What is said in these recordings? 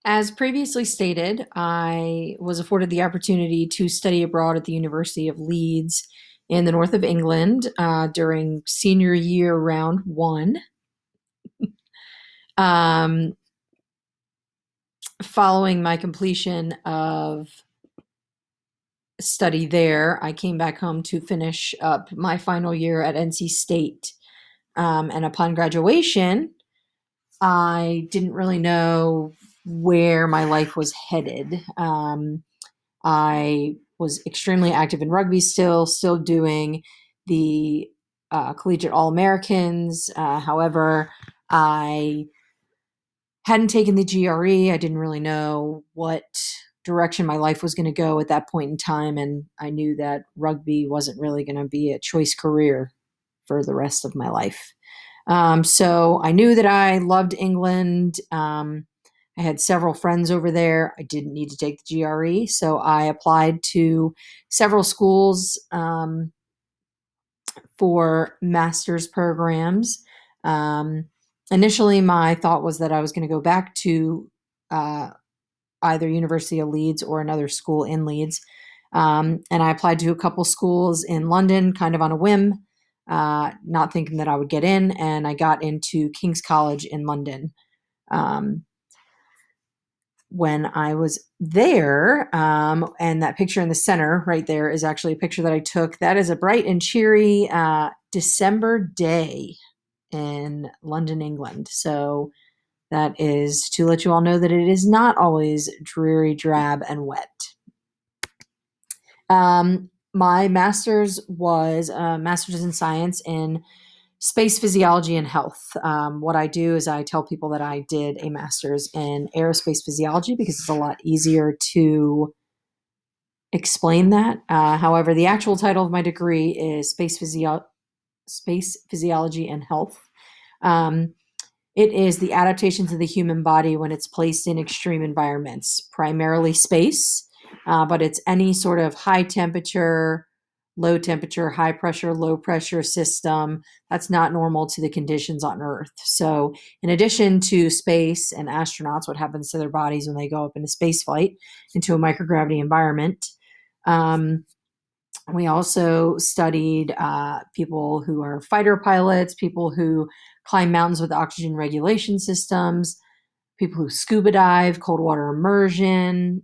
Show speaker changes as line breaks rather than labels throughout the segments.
As previously stated, I was afforded the opportunity to study abroad at the University of Leeds in the north of England during senior year round one. Um, Following my completion of study there, I came back home to finish up my final year at NC State. And upon graduation, I didn't really know where my life was headed. I was extremely active in rugby still doing the collegiate All Americans. However, I hadn't taken the GRE. I didn't really know what direction my life was going to go at that point in time. And I knew that rugby wasn't really going to be a choice career for the rest of my life. So I knew that I loved England. I had several friends over there. I didn't need to take the GRE, so I applied to several schools for master's programs. Um, Initially, my thought was that I was going to go back to uh, either University of Leeds or another school in Leeds. And I applied to a couple schools in London kind of on a whim, not thinking that I would get in, and I got into King's College in London. Um, when I was there, and that picture in the center right there is actually a picture that I took. That is a bright and cheery December day in London, England. So that is to let you all know that it is not always dreary, drab, and wet. My master's was a master's in science in space physiology and health. What I do is I tell people that I did a master's in aerospace physiology because it's a lot easier to explain that. However, the actual title of my degree is space physiology and health. Um, it is the adaptations of the human body when it's placed in extreme environments, primarily space, but it's any sort of high temperature, low temperature, high pressure, low pressure system that's not normal to the conditions on Earth. So, in addition to space and astronauts, what happens to their bodies when they go up in a space flight into a microgravity environment, um, we also studied people who are fighter pilots, people who climb mountains with oxygen regulation systems, people who scuba dive, cold water immersion,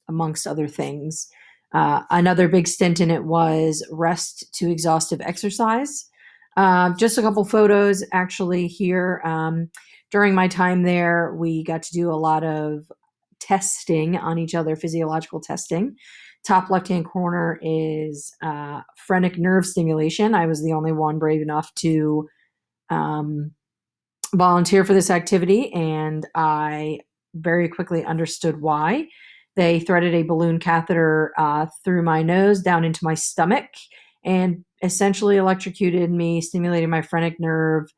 amongst other things. Another big stint in it was rest to exhaustive exercise. Just a couple photos actually here. During my time there, we got to do a lot of testing on each other, physiological testing. Top left-hand corner is phrenic nerve stimulation. I was the only one brave enough to um, volunteer for this activity, and I very quickly understood why. They threaded a balloon catheter through my nose down into my stomach and essentially electrocuted me, stimulated my phrenic nerve.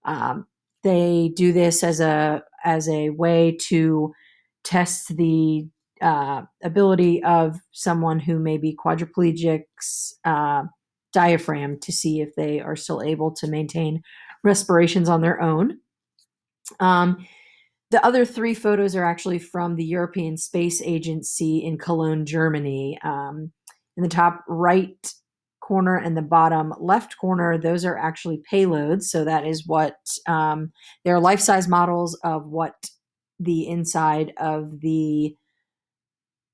Um, they do this as a way to test the ability of someone who may be quadriplegic's diaphragm to see if they are still able to maintain respirations on their own. Um, the other three photos are actually from the European Space Agency in Cologne, Germany. In the top right corner and the bottom left corner, those are actually payloads. So that is what they're life-size models of what the inside of the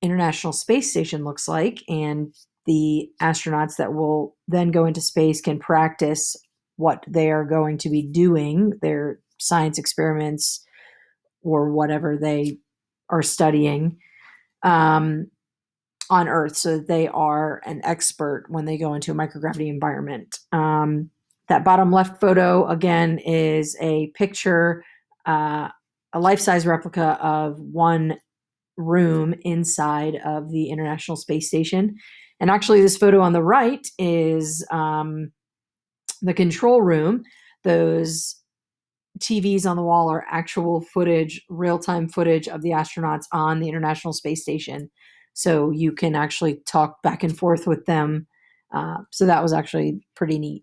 International Space Station looks like. And the astronauts that will then go into space can practice what they are going to be doing, their science experiments, or whatever they are studying on Earth, so that they are an expert when they go into a microgravity environment. That bottom left photo, again, is a picture, a life-size replica of one room inside of the International Space Station. And actually, this photo on the right is the control room. Those TVs on the wall are actual footage, real-time footage of the astronauts on the International Space Station. So you can actually talk back and forth with them. So that was actually pretty neat.